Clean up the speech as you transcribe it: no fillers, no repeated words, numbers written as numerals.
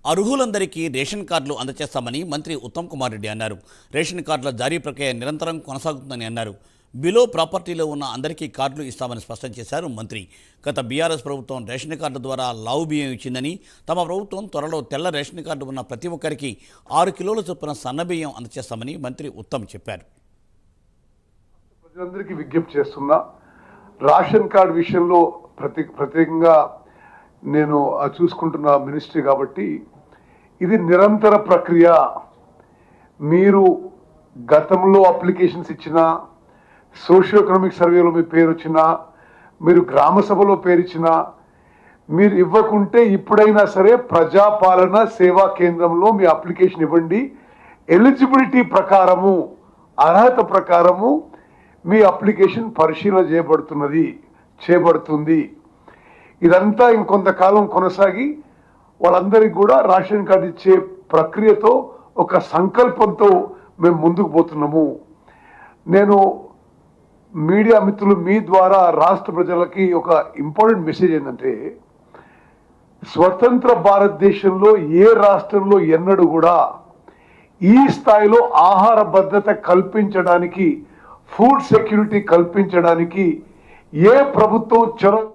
అర్హులందరికీ ration కార్డులు అందజేస్తామని మంత్రి ఉత్తమ్ కుమార్ రెడ్డి అన్నారు. రేషన్ కార్డుల జారీ ప్రక్రియ నిరంతరం కొనసాగుతుందని అన్నారు. బిలో ప్రాపర్టీలో ఉన్న అందరికీ కార్డులు ఇస్తామని స్పష్టం చేశారు మంత్రి. గత బీఆర్ఎస్ ప్రభుత్వం రేషన్ కార్డు ద్వారా లావు బియ్యం ఇచ్చిందని, తమ ప్రభుత్వం త్వరలో తెల్ల రేషన్ కార్డు ఉన్న ప్రతి ఒక్కరికి 6 కిలోల చొప్పున సన్నబియ్యం అందజేస్తామని మంత్రి ఉత్తమ్ చెప్పారు. ప్రజలందరికీ విజ్ఞప్తి చేస్తున్నా, రేషన్ కార్డు విషయంలో ప్రత్యేకంగా నేను చూసుకుంటున్న మినిస్ట్రీ కాబట్టి ఇది నిరంతర ప్రక్రియ. మీరు గతంలో అప్లికేషన్స్ ఇచ్చినా, సోషియో ఎకనామిక్ సర్వేలో మీ పేరు వచ్చినా, మీరు గ్రామ సభలో పేరు ఇచ్చినా, మీరు ఇవ్వకుంటే ఇప్పుడైనా సరే ప్రజాపాలన సేవా కేంద్రంలో మీ అప్లికేషన్ ఇవ్వండి. ఎలిజిబిలిటీ ప్రకారము, అర్హత ప్రకారము మీ అప్లికేషన్ పరిశీలన చేయబడుతుంది. ఇదంతా ఇంకొంతకాలం కొనసాగి వాళ్ళందరికీ కూడా రేషన్ కార్డు ఇచ్చే ప్రక్రియతో ఒక సంకల్పంతో మేము ముందుకు పోతున్నాము. నేను మీడియా మిత్రులు మీ ద్వారా రాష్ట్ర ప్రజలకి ఒక ఇంపార్టెంట్ మెసేజ్ ఏంటంటే, స్వతంత్ర భారతదేశంలో ఏ రాష్ట్రంలో ఎన్నడూ కూడా ఈ స్థాయిలో ఆహార భద్రత కల్పించడానికి, ఫుడ్ సెక్యూరిటీ కల్పించడానికి ఏ ప్రభుత్వం చొరవ